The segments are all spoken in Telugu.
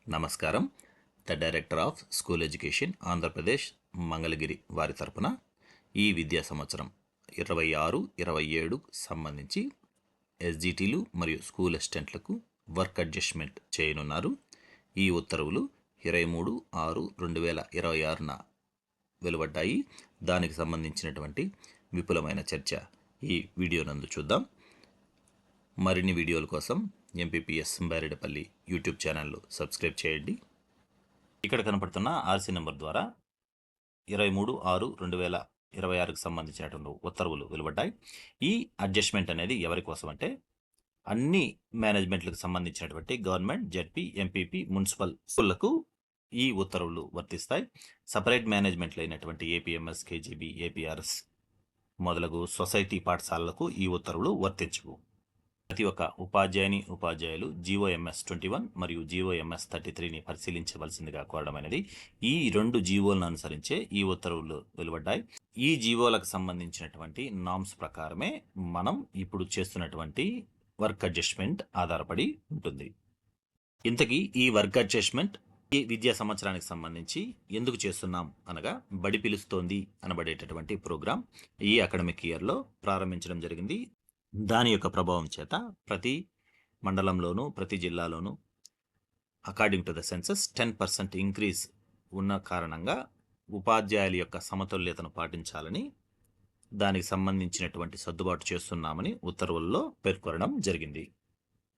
నమస్కారం. The director of school education Andhra Pradesh Mangalagiri వారి తరపున ఈ విద్యా సంవత్సరం 26-27 సంబంధించి ఎస్జిటీలు మరియు స్కూల్ అసిస్టెంట్లకు వర్క్ అడ్జస్ట్మెంట్ చేయనున్నారు. ఈ ఉత్తర్వులు 23/6/2026న వెలువడ్డాయి. దానికి సంబంధించినటువంటి విపులమైన చర్చ ఈ వీడియో నందు చూద్దాం. మరిన్ని వీడియోల కోసం MPPS Baireddipalli YouTube channel subscribe చేయండి. ఇక్కడ కనపడుతున్న ఆర్సీ నెంబర్ ద్వారా 23/6/2026కు సంబంధించినటువంటి ఉత్తర్వులు వెలువడ్డాయి. ఈ అడ్జస్ట్మెంట్ అనేది ఎవరి కోసం అంటే అన్ని మేనేజ్మెంట్లకు సంబంధించినటువంటి గవర్నమెంట్, జెడ్పీ, ఎంపీపీ, మున్సిపల్ స్కూళ్లకు ఈ ఉత్తర్వులు వర్తిస్తాయి. సపరేట్ మేనేజ్మెంట్లు అయినటువంటి ఏపీఎంఎస్, కేజీబీ, ఏపీఆర్ఎస్ మొదలగు సొసైటీ పాఠశాలలకు ఈ ఉత్తర్వులు వర్తించవు. ప్రతి ఒక్క ఉపాధ్యాయులు జీఓఎంఎస్ 21 మరియు జీఓఎంఎస్ 33ని పరిశీలించవలసిందిగా కోరడం అనేది ఈ రెండు జీవోలను అనుసరించే ఈ ఉత్తర్వులు వెలువడ్డాయి. ఈ జీవోలకు సంబంధించినటువంటి నామ్స్ ప్రకారమే మనం ఇప్పుడు చేస్తున్నటువంటి వర్క్ అడ్జస్ట్మెంట్ ఆధారపడి ఉంటుంది. ఇంతకీ ఈ వర్క్ అడ్జస్ట్మెంట్ ఈ విద్యా సంవత్సరానికి సంబంధించి ఎందుకు చేస్తున్నాం అనగా బడి పిలుస్తోంది అనబడేటటువంటి ప్రోగ్రాం ఈ అకాడమిక్ ఇయర్లో ప్రారంభించడం జరిగింది. దాని యొక్క ప్రభావం చేత ప్రతి మండలంలోనూ ప్రతి జిల్లాలోనూ according to the census 10% increase ఉన్న కారణంగా ఉపాధ్యాయుల యొక్క సమతుల్యతను పాటించాలని దానికి సంబంధించినటువంటి సర్దుబాటు చేస్తున్నామని ఉత్తర్వుల్లో పేర్కొనడం జరిగింది.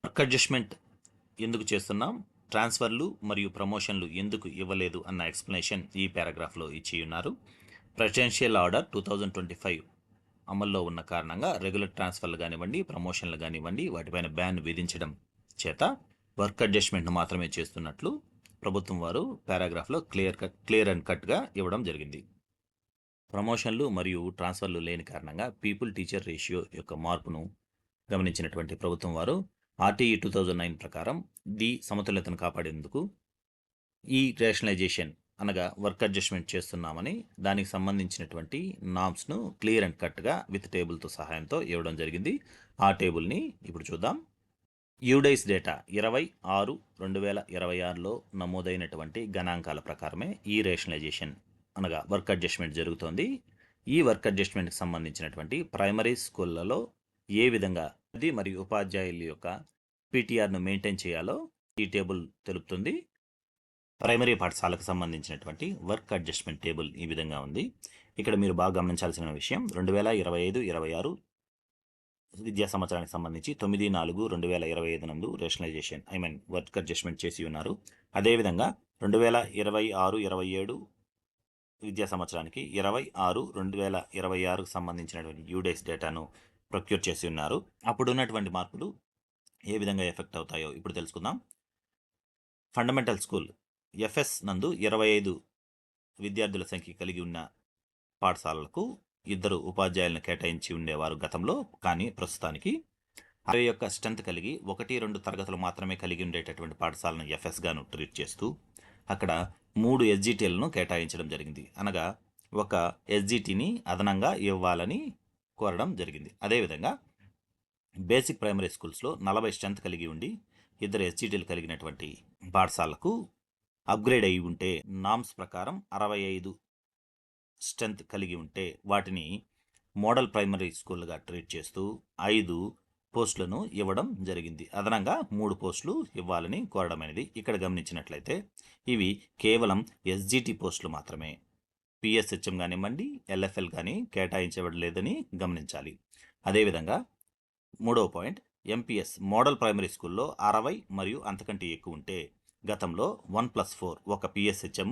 వర్క్ అడ్జస్ట్మెంట్ ఎందుకు చేస్తున్నాం, ట్రాన్స్ఫర్లు మరియు ప్రమోషన్లు ఎందుకు ఇవ్వలేదు అన్న ఎక్స్ప్లెనేషన్ ఈ పారాగ్రాఫ్లో ఇచ్చి ఉన్నారు. ప్రెసిడెన్షియల్ ఆర్డర్ 2025 అమల్లో ఉన్న కారణంగా రెగ్యులర్ ట్రాన్స్ఫర్లు కానివ్వండి, ప్రమోషన్లు కానివ్వండి, వాటిపైన బ్యాన్ విధించడం చేత వర్క్ అడ్జస్ట్మెంట్ను మాత్రమే చేస్తున్నట్లు ప్రభుత్వం వారు పారాగ్రాఫ్లో క్లియర్ అండ్ కట్గా ఇవ్వడం జరిగింది. ప్రమోషన్లు మరియు ట్రాన్స్ఫర్లు లేని కారణంగా పీపుల్ టీచర్ రేషియో యొక్క మార్పును గమనించినటువంటి ప్రభుత్వం వారు ఆర్టీఈ 2009 ప్రకారం సమతుల్యతను కాపాడేందుకు ఈ రేషనలైజేషన్ అనగా వర్క్ అడ్జస్ట్మెంట్ చేస్తున్నామని దానికి సంబంధించినటువంటి నామ్స్ను క్లియర్ అండ్ కట్గా విత్ టేబుల్తో సహాయంతో ఇవ్వడం జరిగింది. ఆ టేబుల్ని ఇప్పుడు చూద్దాం. యూడైస్ డేటా 20/6/2026లో నమోదైనటువంటి గణాంకాల ప్రకారమే ఈ రేషనలైజేషన్ అనగా వర్క్ అడ్జస్ట్మెంట్ జరుగుతోంది. ఈ వర్క్ అడ్జస్ట్మెంట్కి సంబంధించినటువంటి ప్రైమరీ స్కూళ్ళలో ఏ విధంగా మరియు ఉపాధ్యాయుల యొక్క పీటీఆర్ను మెయింటైన్ చేయాలో ఈ టేబుల్ తెలుపుతుంది. ప్రైమరీ పాఠశాలకు సంబంధించినటువంటి వర్క్ అడ్జస్ట్మెంట్ టేబుల్ ఈ విధంగా ఉంది. ఇక్కడ మీరు బాగా గమనించాల్సిన విషయం 2025-26 విద్యా సంవత్సరానికి సంబంధించి 9/4/2025 నందు రేషనలైజేషన్ వర్క్ అడ్జస్ట్మెంట్ చేసి ఉన్నారు. అదేవిధంగా 2026-27 విద్యా సంవత్సరానికి 20/6/2026కు సంబంధించినటువంటి యూడైస్ డేటాను ప్రొక్యూర్ చేసి ఉన్నారు. అప్పుడు ఉన్నటువంటి మార్పులు ఏ విధంగా ఎఫెక్ట్ అవుతాయో ఇప్పుడు తెలుసుకుందాం. ఫండమెంటల్ స్కూల్ ఎఫ్ఎస్ నందు 25 విద్యార్థుల సంఖ్య కలిగి ఉన్న పాఠశాలలకు 2 ఉపాధ్యాయులను కేటాయించి ఉండేవారు గతంలో. కానీ ప్రస్తుతానికి 60 యొక్క స్ట్రెంత్ కలిగి 1-2 తరగతులు మాత్రమే కలిగి ఉండేటటువంటి పాఠశాలను ఎఫ్ఎస్గాను ట్రీట్ చేస్తూ అక్కడ 3 ఎస్జిటీలను కేటాయించడం జరిగింది. అనగా ఒక ఎస్జిటీని అదనంగా ఇవ్వాలని కోరడం జరిగింది. అదేవిధంగా బేసిక్ ప్రైమరీ స్కూల్స్లో 40 స్ట్రెంత్ కలిగి ఉండి 2 ఎస్జిటీలు కలిగినటువంటి పాఠశాలకు అప్గ్రేడ్ అయి ఉంటే నామ్స్ ప్రకారం 65 స్ట్రెంత్ కలిగి ఉంటే వాటిని మోడల్ ప్రైమరీ స్కూల్గా ట్రీట్ చేస్తూ 5 పోస్టులను ఇవ్వడం జరిగింది. అదనంగా 3 పోస్టులు ఇవ్వాలని కోరడం అనేది ఇక్కడ గమనించినట్లయితే ఇవి కేవలం ఎస్జిటి పోస్టులు మాత్రమే. పిఎస్హెచ్ఎం కానివ్వండి, ఎల్ఎఫ్ఎల్ కానీ కేటాయించబడలేదని గమనించాలి. అదేవిధంగా 3వ పాయింట్, ఎంపీఎస్ మోడల్ ప్రైమరీ స్కూల్లో 60 మరియు అంతకంటే ఎక్కువ ఉంటే గతంలో 1+4 ఒక పిఎస్హెచ్ఎం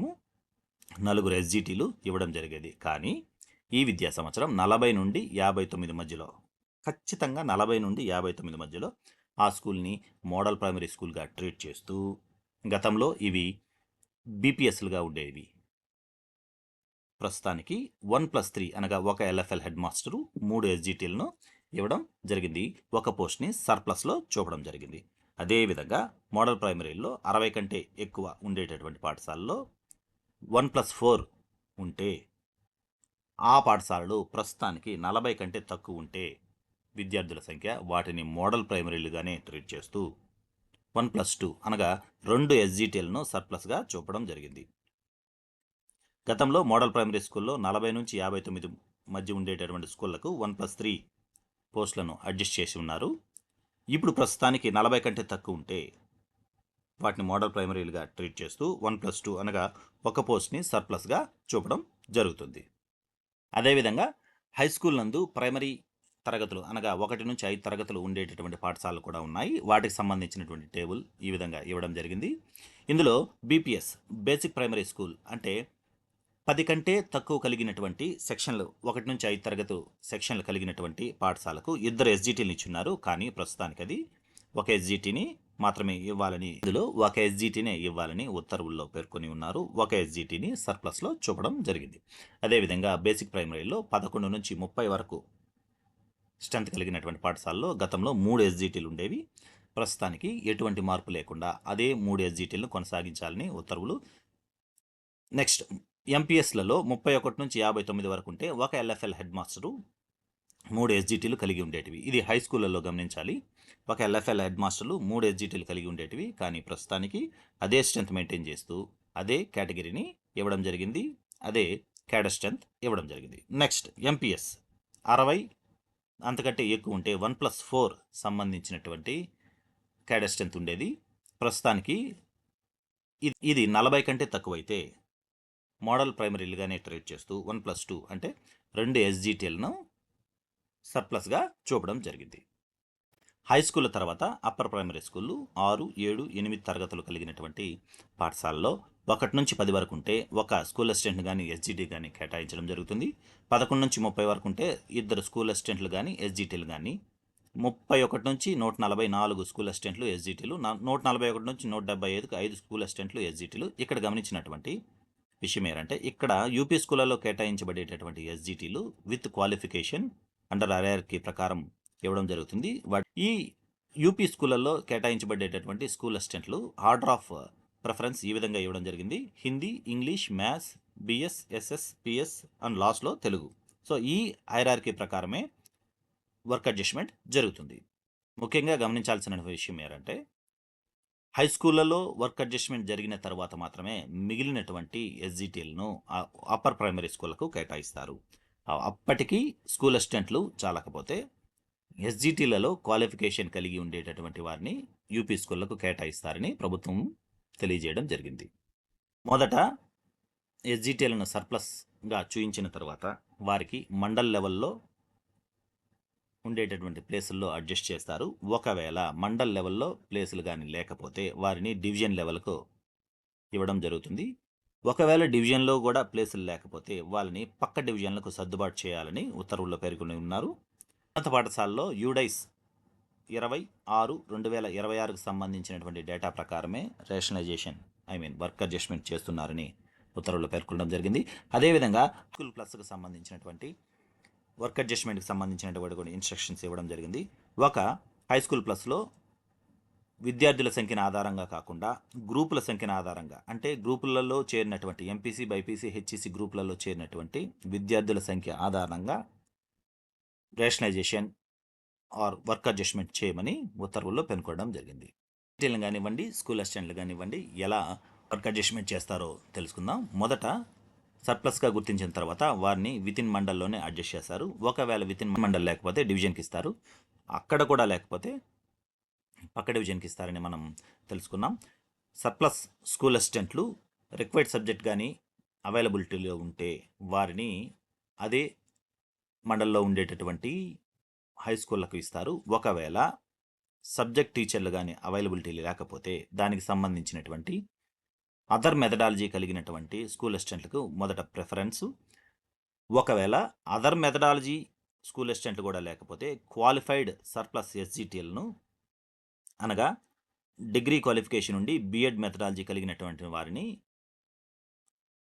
4 ఎస్జిటీలు ఇవ్వడం జరిగేది. కానీ ఈ విద్యా సంవత్సరం 40 నుండి 59 మధ్యలో, ఖచ్చితంగా 40 నుండి 59 మధ్యలో ఆ స్కూల్ని మోడల్ ప్రైమరీ స్కూల్గా ట్రీట్ చేస్తూ గతంలో ఇవి బీపీఎస్లుగా ఉండేవి. ప్రస్తుతానికి 1+3 అనగా ఒక ఎల్ఎఫ్ఎల్ హెడ్ మాస్టరు 3 ఎస్జిటీలను ఇవ్వడం జరిగింది. ఒక పోస్ట్ని సర్ప్లస్లో చూపడం జరిగింది. అదేవిధంగా మోడల్ ప్రైమరీలో 60 కంటే ఎక్కువ ఉండేటటువంటి పాఠశాలలో 1+4 ఉంటే ఆ పాఠశాలలు ప్రస్తుతానికి 40 కంటే తక్కువ ఉంటే విద్యార్థుల సంఖ్య వాటిని మోడల్ ప్రైమరీలుగానే ట్రీట్ చేస్తూ 1+2 అనగా 2 ఎస్జిటిలను సర్ప్లస్గా చూపడం జరిగింది. గతంలో మోడల్ ప్రైమరీ స్కూల్లో 40 నుంచి 59 మధ్య ఉండేటటువంటి స్కూళ్లకు 1+3 పోస్టులను అడ్జస్ట్ చేసి ఉన్నారు. ఇప్పుడు ప్రస్తుతానికి 40 కంటే తక్కువ ఉంటే వాటిని మోడల్ ప్రైమరీలుగా ట్రీట్ చేస్తూ 1+2 అనగా ఒక పోస్ట్ని సర్ప్లస్గా చూపడం జరుగుతుంది. అదేవిధంగా హై స్కూల్ నందు ప్రైమరీ తరగతులు అనగా 1 నుంచి 5 తరగతులు ఉండేటటువంటి పాఠశాలలు కూడా ఉన్నాయి. వాటికి సంబంధించినటువంటి టేబుల్ ఈ విధంగా ఇవ్వడం జరిగింది. ఇందులో బీపీఎస్ బేసిక్ ప్రైమరీ స్కూల్ అంటే 10 కంటే తక్కువ కలిగినటువంటి సెక్షన్లు 1 నుంచి 5 తరగతి సెక్షన్లు కలిగినటువంటి పాఠశాలకు 2 ఎస్జిటీలు ఇచ్చున్నారు. కానీ ప్రస్తుతానికి అది ఒక ఎస్జిటిని మాత్రమే ఇవ్వాలని, ఇందులో ఒక ఎస్జిటినే ఇవ్వాలని ఉత్తర్వుల్లో పేర్కొని ఉన్నారు. ఒక ఎస్జిటిని సర్ప్లస్లో చూపడం జరిగింది. అదేవిధంగా బేసిక్ ప్రైమరీలో 11 నుంచి 30 వరకు స్ట్రెంత్ కలిగినటువంటి పాఠశాలలో గతంలో 3 ఎస్జిటీలు ఉండేవి. ప్రస్తుతానికి ఎటువంటి మార్పు లేకుండా అదే 3 ఎస్జిటీలను కొనసాగించాలని ఉత్తర్వులు. నెక్స్ట్ ఎంపీఎస్లలో 31 నుంచి 59 వరకు ఉంటే ఒక ఎల్ఎఫ్ఎల్ హెడ్ మాస్టరు 3 ఎస్జిటీలు కలిగి ఉండేటివి. ఇది హై స్కూళ్ళల్లో గమనించాలి. ఒక ఎల్ఎఫ్ఎల్ హెడ్ మాస్టర్లు 3 ఎస్జిటీలు కలిగి ఉండేటివి. కానీ ప్రస్తుతానికి అదే స్ట్రెంత్ మెయింటైన్ చేస్తూ అదే కేటగిరీని ఇవ్వడం జరిగింది. అదే క్యాడర్ స్ట్రెంత్ ఇవ్వడం జరిగింది. నెక్స్ట్ ఎంపీఎస్ 60 అంతకంటే ఎక్కువ ఉంటే 1+4 సంబంధించినటువంటి క్యాడర్ స్ట్రెంత్ ఉండేది. ప్రస్తుతానికి ఇది 40 కంటే తక్కువైతే మోడల్ ప్రైమరీలుగానే ట్రీట్ చేస్తూ 1+2 అంటే 2 ఎస్జిటీలను సర్ప్లస్గా చూపడం జరిగింది. హై స్కూల్ తర్వాత అప్పర్ ప్రైమరీ స్కూళ్ళు 6, 7, 8 తరగతులు కలిగినటువంటి పాఠశాలలో 1 నుంచి 10 వరకు ఉంటే ఒక స్కూల్ అసిస్టెంట్ కానీ ఎస్జిటి కానీ కేటాయించడం జరుగుతుంది. 11 నుంచి 30 వరకు ఉంటే 2 స్కూల్ అసిస్టెంట్లు కానీ ఎస్జిటీలు కానీ, 31 నుంచి 144 స్కూల్ అసిస్టెంట్లు ఎస్జిటీలు, 141 నుంచి 175కు 5 స్కూల్ అసిస్టెంట్లు ఎస్జిటీలు. ఇక్కడ గమనించినటువంటి విషయం ఏంటంటే ఇక్కడ యూపీ స్కూళ్ళలో కేటాయించబడేటటువంటి ఎస్జిటీలు విత్ క్వాలిఫికేషన్ అండర్ హైరార్కీ ప్రకారం ఇవ్వడం జరుగుతుంది. ఈ యూపీ స్కూళ్ళల్లో కేటాయించబడేటటువంటి స్కూల్ అసిస్టెంట్లు ఆర్డర్ ఆఫ్ ప్రిఫరెన్స్ ఈ విధంగా ఇవ్వడం జరిగింది. Hindi, English, maths, BS, SS, PS and లాస్ట్లో తెలుగు. సో ఈ హైరార్కీ ప్రకారమే వర్క్ అడ్జస్ట్మెంట్ జరుగుతుంది. ముఖ్యంగా గమనించాల్సిన విషయం ఏంటంటే హై స్కూళ్ళలో వర్క్ అడ్జస్ట్మెంట్ జరిగిన తర్వాత మాత్రమే మిగిలినటువంటి ఎస్జిటీలను అప్పర్ ప్రైమరీ స్కూళ్ళకు కేటాయిస్తారు. అప్పటికీ స్కూల్ అసిస్టెంట్లు చాలకపోతే ఎస్జిటీలలో క్వాలిఫికేషన్ కలిగి ఉండేటటువంటి వారిని యూపీ స్కూళ్ళకు కేటాయిస్తారని ప్రభుత్వం తెలియజేయడం జరిగింది. మొదట ఎస్జిటీలను సర్ప్లస్గా చూయించిన తర్వాత వారికి మండల్ లెవెల్లో ఉండేటటువంటి ప్లేసుల్లో అడ్జస్ట్ చేస్తారు. ఒకవేళ మండల్ లెవెల్లో ప్లేసులు కానీ లేకపోతే వారిని డివిజన్ లెవెల్కు ఇవ్వడం జరుగుతుంది. ఒకవేళ డివిజన్లో కూడా ప్లేసులు లేకపోతే వాళ్ళని పక్క డివిజన్లకు సర్దుబాటు చేయాలని ఉత్తర్వుల్లో పేర్కొని ఉన్నారు. ఉన్నత పాఠశాలలో యూడైస్ 26/2026కు సంబంధించినటువంటి డేటా ప్రకారమే రేషనలైజేషన్ వర్క్ అడ్జస్ట్మెంట్ చేస్తున్నారని ఉత్తర్వుల్లో పేర్కొనడం జరిగింది. అదేవిధంగా స్కూల్ ప్లస్కు సంబంధించినటువంటి వర్క్ అడ్జస్ట్మెంట్కి సంబంధించినటువంటి కొన్ని ఇన్స్ట్రక్షన్స్ ఇవ్వడం జరిగింది. ఒక హై స్కూల్ ప్లస్లో విద్యార్థుల సంఖ్యను ఆధారంగా కాకుండా గ్రూపుల సంఖ్యను ఆధారంగా, అంటే గ్రూపులలో చేరినటువంటి ఎంపీసీ, బైపీసీ, హెచ్ఈసీ గ్రూపులలో చేరినటువంటి విద్యార్థుల సంఖ్య ఆధారంగా రేషనలైజేషన్ ఆర్ వర్క్ అడ్జస్ట్మెంట్ చేయమని ఉత్తర్వుల్లో పేర్కొనడం జరిగింది. టీచర్లు కానివ్వండి, స్కూల్ అసిస్టెంట్లు కానివ్వండి ఎలా వర్క్ అడ్జస్ట్మెంట్ చేస్తారో తెలుసుకుందాం. మొదట సర్ప్లస్గా గుర్తించిన తర్వాత వారిని వితిన్ మండల్లోనే అడ్జస్ట్ చేస్తారు. ఒకవేళ వితిన్ మండల్ లేకపోతే డివిజన్కి ఇస్తారు. అక్కడ కూడా లేకపోతే పక్క డివిజన్కి ఇస్తారని మనం తెలుసుకున్నాం. సర్ప్లస్ స్కూల్ అసిస్టెంట్లు రిక్వైర్డ్ సబ్జెక్ట్ కానీ అవైలబిలిటీలో ఉంటే వారిని అదే మండల్లో ఉండేటటువంటి హై స్కూళ్ళకు ఇస్తారు. ఒకవేళ సబ్జెక్ట్ టీచర్లు కానీ అవైలబిలిటీ లేకపోతే దానికి సంబంధించినటువంటి అదర్ మెథడాలజీ కలిగినటువంటి స్కూల్ అసిస్టెంట్లకు మొదట ప్రిఫరెన్సు. ఒకవేళ అదర్ మెథడాలజీ స్కూల్ అసిస్టెంట్లు కూడా లేకపోతే క్వాలిఫైడ్ సర్ప్లస్ ఎస్జిటీలను అనగా డిగ్రీ క్వాలిఫికేషన్ నుండి బిఎడ్ మెథడాలజీ కలిగినటువంటి వారిని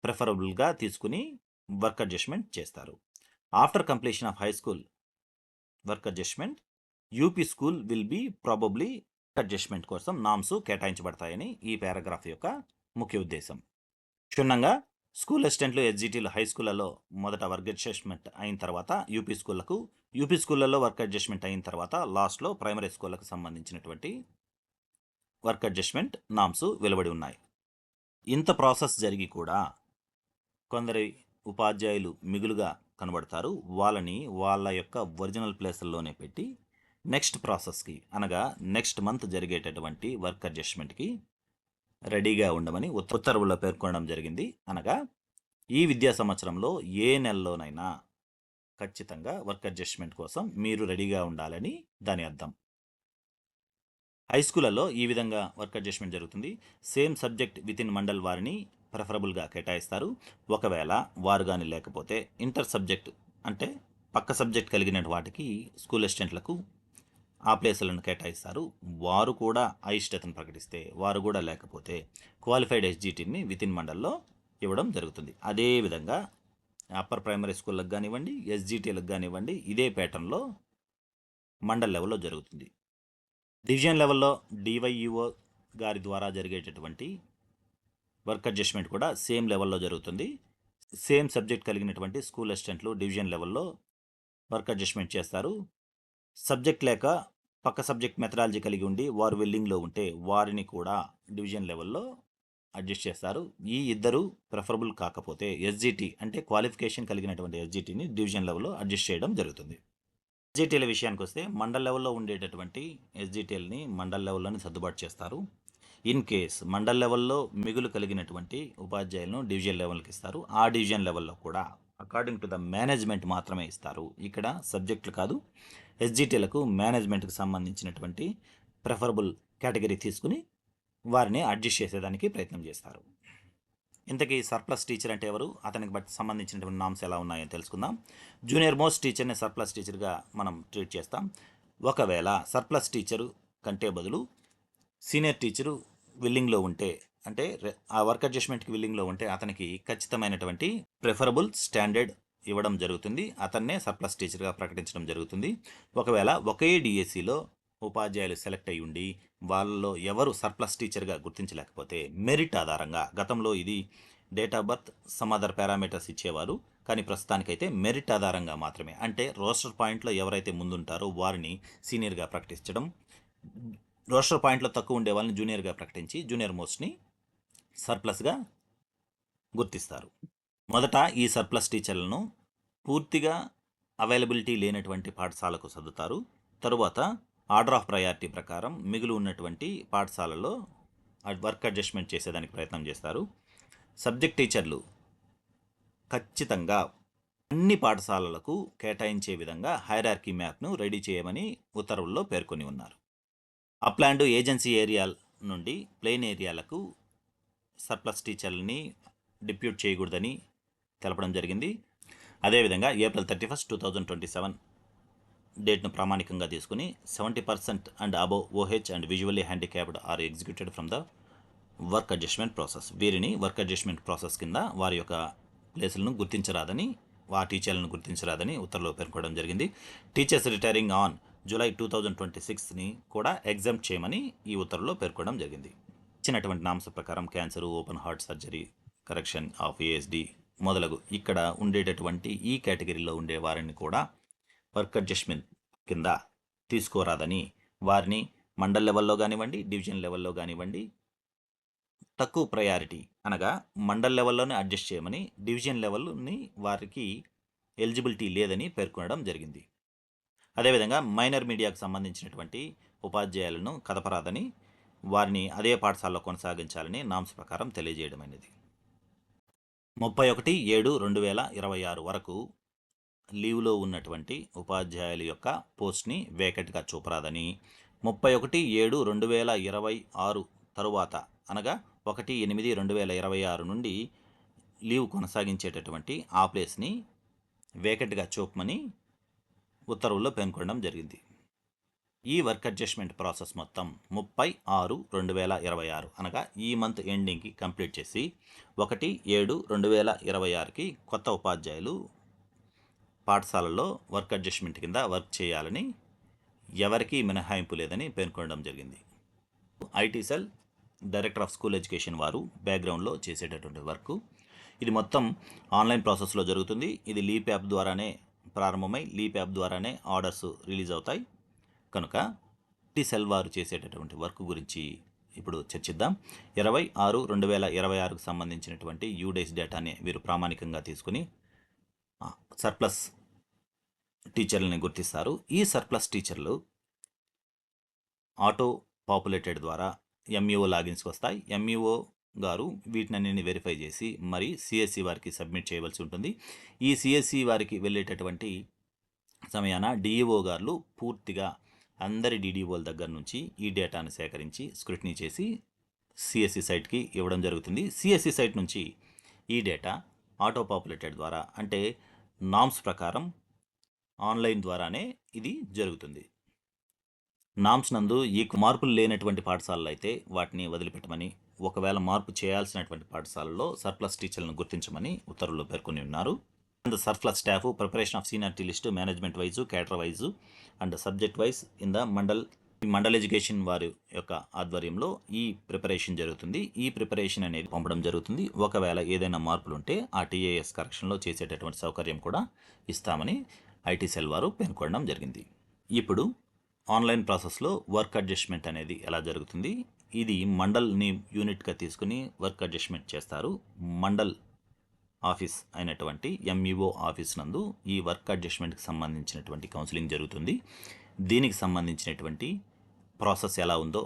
ప్రిఫరబుల్గా తీసుకుని వర్క్ అడ్జస్ట్మెంట్ చేస్తారు. After completion of high school work adjustment UP school will be probably adjustment కోసం నామ్స్ కేటాయించబడతాయని ఈ పారాగ్రాఫ్ యొక్క ముఖ్య ఉద్దేశం. క్షుణ్ణంగా స్కూల్ అసిస్టెంట్లు ఎస్జిటీలు హై స్కూళ్ళలో మొదట వర్క్ అడ్జస్ట్మెంట్ అయిన తర్వాత యూపీ స్కూళ్ళలో వర్క్ అడ్జస్ట్మెంట్ అయిన తర్వాత లాస్ట్లో ప్రైమరీ స్కూళ్ళకు సంబంధించినటువంటి వర్క్ అడ్జస్ట్మెంట్ నామ్స్ వెలువడి ఉన్నాయి. ఇంత ప్రాసెస్ జరిగి కూడా కొందరి ఉపాధ్యాయులు మిగులుగా కనబడతారు. వాళ్ళని వాళ్ళ యొక్క ఒరిజినల్ ప్లేసుల్లోనే పెట్టి నెక్స్ట్ ప్రాసెస్కి, అనగా నెక్స్ట్ మంత్ జరిగేటటువంటి వర్క్ అడ్జస్ట్మెంట్కి రెడీగా ఉండమని ఉత్తర్వుల్లో పేర్కొనడం జరిగింది. అనగా ఈ విద్యా సంవత్సరంలో ఏ నెలలోనైనా ఖచ్చితంగా వర్క్ అడ్జస్ట్మెంట్ కోసం మీరు రెడీగా ఉండాలని దాని అర్థం. హై స్కూళ్ళలో ఈ విధంగా వర్క్ అడ్జస్ట్మెంట్ జరుగుతుంది. Same subject with in mandal వారిని ప్రిఫరబుల్గా కేటాయిస్తారు. ఒకవేళ వారు కానీ లేకపోతే ఇంటర్ సబ్జెక్ట్ అంటే పక్క సబ్జెక్ట్ కలిగిన వాటికి స్కూల్ అసిస్టెంట్లకు ఆ ప్లేసులను కేటాయిస్తారు. వారు కూడా అయిష్టతను ప్రకటిస్తే, వారు కూడా లేకపోతే క్వాలిఫైడ్ ఎస్జిటిని విత్ ఇన్ మండల్లో ఇవ్వడం జరుగుతుంది. అదేవిధంగా అప్పర్ ప్రైమరీ స్కూళ్ళకు కానివ్వండి, ఎస్జిటీలకు కానివ్వండి, ఇదే ప్యాటర్న్లో మండల్ లెవెల్లో జరుగుతుంది. డివిజన్ లెవెల్లో డివైఈఓ గారి ద్వారా జరిగేటటువంటి వర్క్ అడ్జస్ట్మెంట్ కూడా సేమ్ లెవెల్లో జరుగుతుంది. సేమ్ సబ్జెక్ట్ కలిగినటువంటి స్కూల్ అసిస్టెంట్లు డివిజన్ లెవెల్లో వర్క్ అడ్జస్ట్మెంట్ చేస్తారు. సబ్జెక్ట్ లేక పక్క సబ్జెక్ట్ మెథడాలజీ కలిగి ఉండి వారు వెల్లింగ్లో ఉంటే వారిని కూడా డివిజన్ లెవెల్లో అడ్జస్ట్ చేస్తారు. ఈ ఇద్దరు ప్రిఫరబుల్ కాకపోతే ఎస్జిటి అంటే క్వాలిఫికేషన్ కలిగినటువంటి ఎస్జిటిని డివిజన్ లెవెల్లో అడ్జస్ట్ చేయడం జరుగుతుంది. ఎస్జిటిల విషయానికి వస్తే మండల్ లెవెల్లో ఉండేటటువంటి ఎస్జిటిఎల్ని మండల్ లెవెల్లోనే సర్దుబాటు చేస్తారు. ఇన్ కేస్ మండల్ లెవెల్లో మిగులు కలిగినటువంటి ఉపాధ్యాయులను డివిజన్ లెవెల్కి ఇస్తారు. ఆ డివిజన్ లెవెల్లో కూడా అకార్డింగ్ టు ద మేనేజ్మెంట్ మాత్రమే ఇస్తారు. ఇక్కడ సబ్జెక్టులు కాదు, ఎస్జిటిలకు మేనేజ్మెంట్కి సంబంధించినటువంటి ప్రిఫరబుల్ కేటగిరీ తీసుకుని వారిని అడ్జస్ట్ చేసేదానికి ప్రయత్నం చేస్తారు. ఇంతకీ సర్ప్లస్ టీచర్ అంటే ఎవరు, అతనికి బట్టి సంబంధించినటువంటి నామ్స్ ఎలా ఉన్నాయో తెలుసుకుందాం. జూనియర్ మోస్ట్ టీచర్ని సర్ప్లస్ టీచర్గా మనం ట్రీట్ చేస్తాం. ఒకవేళ సర్ప్లస్ టీచరు కంటే బదులు సీనియర్ టీచరు విల్లింగ్లో ఉంటే, అంటే ఆ వర్క్ అడ్జస్ట్మెంట్కి విల్లింగ్లో ఉంటే అతనికి ఖచ్చితమైనటువంటి ప్రిఫరబుల్ స్టాండర్డ్ ఇవ్వడం జరుగుతుంది. అతన్నే సర్ప్లస్ టీచర్గా ప్రకటించడం జరుగుతుంది. ఒకవేళ ఒకే డిఎస్సిలో ఉపాధ్యాయులు సెలెక్ట్ అయ్యి ఉండి వాళ్ళలో ఎవరు సర్ప్లస్ టీచర్గా గుర్తించలేకపోతే మెరిట్ ఆధారంగా, గతంలో ఇది date of birth some other parameters ఇచ్చేవారు, కానీ ప్రస్తుతానికైతే మెరిట్ ఆధారంగా మాత్రమే, అంటే రోస్టర్ పాయింట్లో ఎవరైతే ముందుంటారో వారిని సీనియర్గా ప్రకటించడం, రోస్టర్ పాయింట్లో తక్కువ ఉండే వాళ్ళని జూనియర్గా ప్రకటించి జూనియర్ మోస్ట్ని సర్ప్లస్గా గుర్తిస్తారు. మొదట ఈ సర్ప్లస్ టీచర్లను పూర్తిగా అవైలబిలిటీ లేనటువంటి పాఠశాలకు సర్దుతారు. తరువాత ఆర్డర్ ఆఫ్ ప్రయారిటీ ప్రకారం మిగులు ఉన్నటువంటి పాఠశాలలో వర్క్ అడ్జస్ట్మెంట్ చేసేదానికి ప్రయత్నం చేస్తారు. సబ్జెక్ట్ టీచర్లు ఖచ్చితంగా అన్ని పాఠశాలలకు కేటాయించే విధంగా హైరార్కీ మ్యాప్ను రెడీ చేయమని ఉత్తర్వుల్లో పేర్కొని ఉన్నారు. అప్లాండ్ ఏజెన్సీ ఏరియా నుండి ప్లెయిన్ ఏరియాలకు సర్ప్లస్ టీచర్లని డిప్యూట్ చేయకూడదని తెలపడం జరిగింది. అదేవిధంగా ఏప్రిల్ 31, 2027 డేట్ను ప్రామాణికంగా తీసుకుని 70% and above OH and visually handicapped are executed from the work adjustment process, వీరిని వర్క్ అడ్జస్ట్మెంట్ ప్రాసెస్ కింద వారి యొక్క ప్లేసులను గుర్తించరాదని, ఆ టీచర్లను గుర్తించరాదని ఉత్తర్వులో పేర్కొనడం జరిగింది. టీచర్స్ రిటైరింగ్ ఆన్ జూలై 2026ని కూడా ఎగ్జామ్ట్ చేయమని ఈ ఉత్తర్వులో పేర్కొనడం జరిగింది. ఇచ్చినటువంటి నామ్స్ ప్రకారం cancer, open heart surgery, correction of ASD మొదలగు ఇక్కడ ఉండేటటువంటి ఈ కేటగిరీలో ఉండే వారిని కూడా వర్క్ అడ్జస్ట్మెంట్ కింద తీసుకోరాదని, వారిని మండల్ లెవెల్లో కానివ్వండి, డివిజన్ లెవెల్లో కానివ్వండి తక్కువ ప్రయారిటీ అనగా మండల్ లెవెల్లోనే అడ్జస్ట్ చేయమని, డివిజన్ లెవెల్ని వారికి ఎలిజిబిలిటీ లేదని పేర్కొనడం జరిగింది. అదేవిధంగా మైనర్ మీడియాకు సంబంధించినటువంటి ఉపాధ్యాయులను కదపరాదని, వారిని అదే పాఠశాలలో కొనసాగించాలని నామ్స్ ప్రకారం తెలియజేయడమైనది. 31/7/2026 వరకు లీవ్లో ఉన్నటువంటి ఉపాధ్యాయుల యొక్క పోస్ట్ని వేకెట్గా చూపరాదని, 31/7/2026 తరువాత అనగా 1/8/2026 నుండి లీవ్ కొనసాగించేటటువంటి ఆ ప్లేస్ని వేకెట్గా చూపమని ఉత్తర్వుల్లో పేర్కొనడం జరిగింది. ఈ వర్క్ అడ్జస్ట్మెంట్ ప్రాసెస్ మొత్తం 30/6/2026 అనగా ఈ మంత్ ఎండింగ్కి కంప్లీట్ చేసి 1/7/2026కి కొత్త ఉపాధ్యాయులు పాఠశాలలో వర్క్ అడ్జస్ట్మెంట్ కింద వర్క్ చేయాలని ఎవరికీ మినహాయింపు లేదని పేర్కొనడం జరిగింది. IT cell director of school education వారు బ్యాక్గ్రౌండ్లో చేసేటటువంటి వర్క్ ఇది మొత్తం ఆన్లైన్ ప్రాసెస్లో జరుగుతుంది. ఇది లీప్ యాప్ ద్వారానే ప్రారంభమై లీప్ యాప్ ద్వారానే ఆర్డర్స్ రిలీజ్ అవుతాయి. కనుక ఐటీ సెల్ వారు చేసేటటువంటి వర్క్ గురించి ఇప్పుడు చర్చిద్దాం. 26/2026కు సంబంధించినటువంటి యూడేస్ డేటాని వీరు ప్రామాణికంగా తీసుకుని సర్ప్లస్ టీచర్లని గుర్తిస్తారు. ఈ సర్ప్లస్ టీచర్లు ఆటో పాపులేటెడ్ ద్వారా ఎంఈఓ లాగిన్స్కి వస్తాయి. ఎంఈఓ గారు వీటినన్నింటినీ వెరిఫై చేసి మరి సిఎస్సి వారికి సబ్మిట్ చేయవలసి ఉంటుంది. ఈ సిఎస్సి వారికి వెళ్ళేటటువంటి సమయాన డిఈఓ గారు పూర్తిగా అందరి డిడిఓల దగ్గర నుంచి ఈ డేటాను సేకరించి స్క్రూటినీ చేసి సిఎస్సి సైట్కి ఇవ్వడం జరుగుతుంది. సిఎస్సి సైట్ నుంచి ఈ డేటా ఆటో పాపులేటెడ్ ద్వారా అంటే నామ్స్ ప్రకారం ఆన్లైన్ ద్వారానే ఇది జరుగుతుంది. నామ్స్ నందు ఈ మార్పులు లేనటువంటి పాఠశాలలు అయితే వాటిని వదిలిపెట్టమని, ఒకవేళ మార్పు చేయాల్సినటువంటి పాఠశాలలో సర్ప్లస్ టీచర్లను గుర్తించమని ఉత్తర్వులు పేర్కొని ఉన్నారు. And surplus staff preparation of seniority list management wise, cadre wise and subject wise in the Mandal education వారి యొక్క ఆధ్వర్యంలో ఈ ప్రిపరేషన్ జరుగుతుంది. ఈ ప్రిపరేషన్ అనేది పంపడం జరుగుతుంది. ఒకవేళ ఏదైనా మార్పులు ఉంటే ఆ టీఏఎస్ కరెక్షన్లో చేసేటటువంటి సౌకర్యం కూడా ఇస్తామని ఐటీ సెల్ వారు పేర్కొనడం జరిగింది. ఇప్పుడు ఆన్లైన్ ప్రాసెస్లో వర్క్ అడ్జస్ట్మెంట్ అనేది ఎలా జరుగుతుంది? ఇది మండల్ని యూనిట్గా తీసుకుని వర్క్ అడ్జస్ట్మెంట్ చేస్తారు. మండల్ ఆఫీస్ అయినటువంటి ఎంఈఓ ఆఫీస్ నందు ఈ వర్క్ అడ్జస్ట్మెంట్కి సంబంధించినటువంటి కౌన్సిలింగ్ జరుగుతుంది. దీనికి సంబంధించినటువంటి ప్రాసెస్ ఎలా ఉందో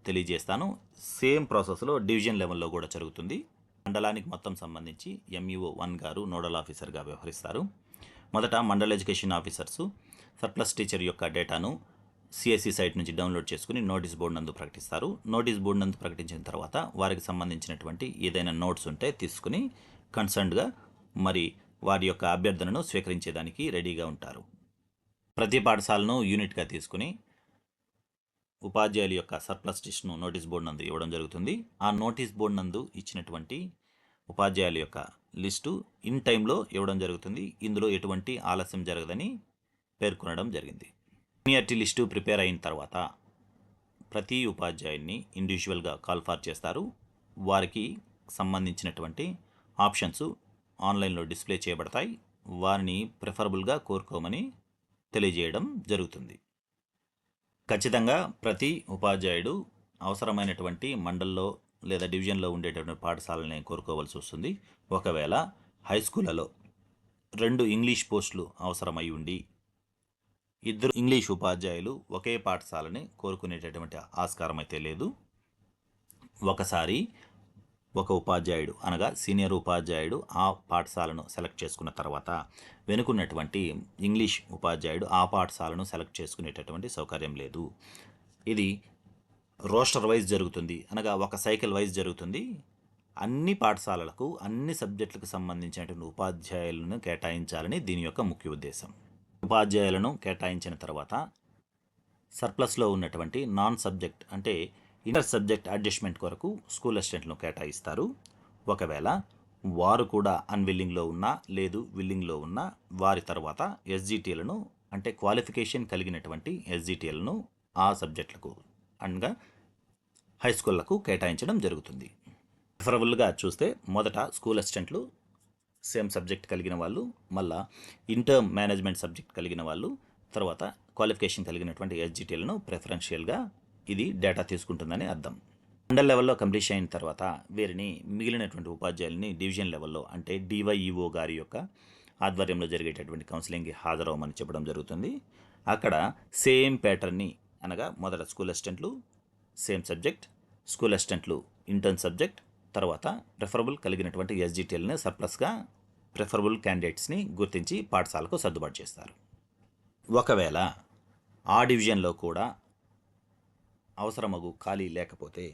తెలియజేస్తాను. సేమ్ ప్రాసెస్లో డివిజన్ లెవెల్లో కూడా జరుగుతుంది. మండలానికి మొత్తం సంబంధించి ఎంఈఓ 1 గారు నోడల్ ఆఫీసర్గా వ్యవహరిస్తారు. మొదట mandal education officers surplus teacher యొక్క డేటాను సిఎస్సి సైట్ నుంచి డౌన్లోడ్ చేసుకుని నోటీస్ బోర్డు నందు ప్రకటిస్తారు. నోటీస్ బోర్డు నందు ప్రకటించిన తర్వాత వారికి సంబంధించినటువంటి ఏదైనా నోట్స్ ఉంటే తీసుకుని కన్సర్న్డ్గా మరి వారి యొక్క అభ్యర్థనను స్వీకరించేదానికి రెడీగా ఉంటారు. ప్రతి పాఠశాలను యూనిట్గా తీసుకుని ఉపాధ్యాయుల యొక్క సర్ప్లస్ లిస్ట్ను నోటీస్ బోర్డు నందు ఇవ్వడం జరుగుతుంది. ఆ నోటీస్ బోర్డు నందు ఇచ్చినటువంటి ఉపాధ్యాయుల యొక్క లిస్టు ఇన్ టైంలో ఇవ్వడం జరుగుతుంది. ఇందులో ఎటువంటి ఆలస్యం జరగదని పేర్కొనడం జరిగింది. సీనియారిటీ లిస్టు ప్రిపేర్ అయిన తర్వాత ప్రతి ఉపాధ్యాయుడిని ఇండివిజువల్గా కాల్ ఫార్ చేస్తారు. వారికి సంబంధించినటువంటి ఆప్షన్స్ ఆన్లైన్లో డిస్ప్లే చేయబడతాయి. వారిని ప్రిఫరబుల్గా కోరుకోమని తెలియజేయడం జరుగుతుంది. ఖచ్చితంగా ప్రతి ఉపాధ్యాయుడు అవసరమైనటువంటి మండల్లో లేదా డివిజన్లో ఉండేటటువంటి పాఠశాలని కోరుకోవాల్సి వస్తుంది. ఒకవేళ హై స్కూళ్ళలో 2 ఇంగ్లీష్ పోస్టులు అవసరమై ఉండి 2 ఇంగ్లీష్ ఉపాధ్యాయులు ఒకే పాఠశాలని కోరుకునేటటువంటి ఆస్కారం అయితే లేదు. ఒకసారి ఒక ఉపాధ్యాయుడు అనగా సీనియర్ ఉపాధ్యాయుడు ఆ పాఠశాలను సెలెక్ట్ చేసుకున్న తర్వాత వెనుకున్నటువంటి ఇంగ్లీష్ ఉపాధ్యాయుడు ఆ పాఠశాలను సెలెక్ట్ చేసుకునేటటువంటి సౌకర్యం లేదు. ఇది రోస్టర్ వైజ్ జరుగుతుంది, అనగా ఒక సైకిల్ వైజ్ జరుగుతుంది. అన్ని పాఠశాలలకు అన్ని సబ్జెక్టులకు సంబంధించినటువంటి ఉపాధ్యాయులను కేటాయించాలని దీని యొక్క ముఖ్య ఉద్దేశం. ఉపాధ్యాయులను కేటాయించిన తర్వాత సర్ప్లస్లో ఉన్నటువంటి నాన్ సబ్జెక్ట్ అంటే ఇంటర్ సబ్జెక్ట్ అడ్జస్ట్మెంట్ కొరకు స్కూల్ అసిస్టెంట్లను కేటాయిస్తారు. ఒకవేళ వారు కూడా అన్విల్లింగ్లో ఉన్నా లేదు విల్లింగ్లో ఉన్నా వారి తర్వాత ఎస్జిటిలను అంటే క్వాలిఫికేషన్ కలిగినటువంటి ఎస్జిటిలను ఆ సబ్జెక్టులకు అనగా హై స్కూళ్లకు కేటాయించడం జరుగుతుంది. ప్రిఫరబుల్గా చూస్తే మొదట స్కూల్ అసిస్టెంట్లు సేమ్ సబ్జెక్ట్ కలిగిన వాళ్ళు, మళ్ళా ఇంటర్ మేనేజ్మెంట్ సబ్జెక్ట్ కలిగిన వాళ్ళు, తర్వాత క్వాలిఫికేషన్ కలిగినటువంటి ఎస్జిటిలను ప్రిఫరెన్షియల్గా ఇది డేటా తీసుకుంటుందని అర్థం. మండల్ లెవెల్లో కంప్లీట్ అయిన తర్వాత వీరిని మిగిలినటువంటి ఉపాధ్యాయులని డివిజన్ లెవెల్లో అంటే డివైఈఓ గారి యొక్క ఆధ్వర్యంలో జరిగేటటువంటి కౌన్సిలింగ్కి హాజరవ్వమని చెప్పడం జరుగుతుంది. అక్కడ సేమ్ ప్యాటర్న్ని అనగా మొదట స్కూల్ అసిస్టెంట్లు సేమ్ సబ్జెక్ట్, స్కూల్ అసిస్టెంట్లు ఇంటర్న్ సబ్జెక్ట్, తర్వాత ప్రిఫరబుల్ కలిగినటువంటి ఎస్జిటిఎల్ని సర్ప్లస్గా ప్రిఫరబుల్ క్యాండిడేట్స్ని గుర్తించి పాఠశాలకు సర్దుబాటు చేస్తారు. ఒకవేళ ఆ డివిజన్లో కూడా అవసరమగు ఖాళీ లేకపోతే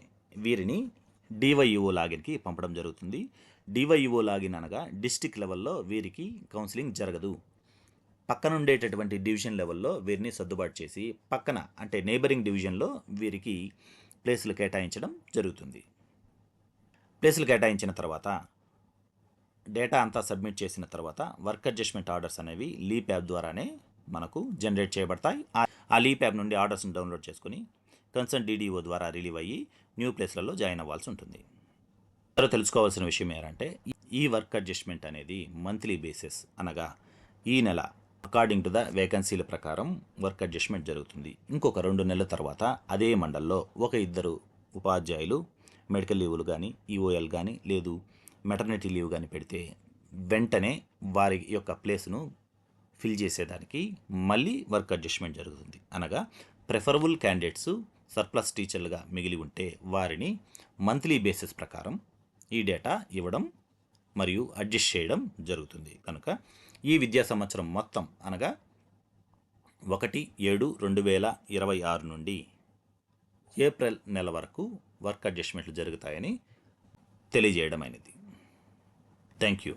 వీరిని డివైఈఓ లాగిన్కి పంపడం జరుగుతుంది. డివైఈఓ లాగిన్ అనగా డిస్టిక్ లెవెల్లో వీరికి కౌన్సిలింగ్ జరగదు. పక్కన ఉండేటటువంటి డివిజన్ లెవెల్లో వీరిని సర్దుబాటు చేసి పక్కన అంటే నైబరింగ్ డివిజన్లో వీరికి ప్లేసులు కేటాయించడం జరుగుతుంది. ప్లేసులు కేటాయించిన తర్వాత డేటా అంతా సబ్మిట్ చేసిన తర్వాత వర్క్ అడ్జస్ట్మెంట్ ఆర్డర్స్ అనేవి లీప్ యాప్ ద్వారానే మనకు జనరేట్ చేయబడతాయి. ఆ లీప్ యాప్ నుండి ఆర్డర్స్ని డౌన్లోడ్ చేసుకుని కన్సర్న్ డిడిఓ ద్వారా రిలీవ్ అయ్యి న్యూ ప్లేస్లలో జాయిన్ అవ్వాల్సి ఉంటుంది. అందరూ తెలుసుకోవాల్సిన విషయం ఏంటంటే ఈ వర్క్ అడ్జస్ట్మెంట్ అనేది మంత్లీ బేసిస్ అనగా ఈ నెల అకార్డింగ్ టు ద వేకెన్సీల ప్రకారం వర్క్ అడ్జస్ట్మెంట్ జరుగుతుంది. ఇంకొక 2 నెలల తర్వాత అదే మండల్లో ఒక 2 ఉపాధ్యాయులు మెడికల్ లీవులు కానీ ఈఓఎల్ కానీ లేదు మెటర్నిటీ లీవ్ కానీ పెడితే వెంటనే వారి యొక్క ప్లేస్ను ఫిల్ చేసేదానికి మళ్ళీ వర్క్ అడ్జస్ట్మెంట్ జరుగుతుంది. అనగా ప్రిఫరబుల్ క్యాండిడేట్స్ సర్ప్లస్ టీచర్లుగా మిగిలి ఉంటే వారిని మంత్లీ బేసిస్ ప్రకారం ఈ డేటా ఇవ్వడం మరియు అడ్జస్ట్ చేయడం జరుగుతుంది. కనుక ఈ విద్యా సంవత్సరం మొత్తం అనగా 1/7/2026 నుండి ఏప్రిల్ నెల వరకు వర్క్ అడ్జస్ట్మెంట్లు జరుగుతాయని తెలియజేయడం అయినది. Thank you.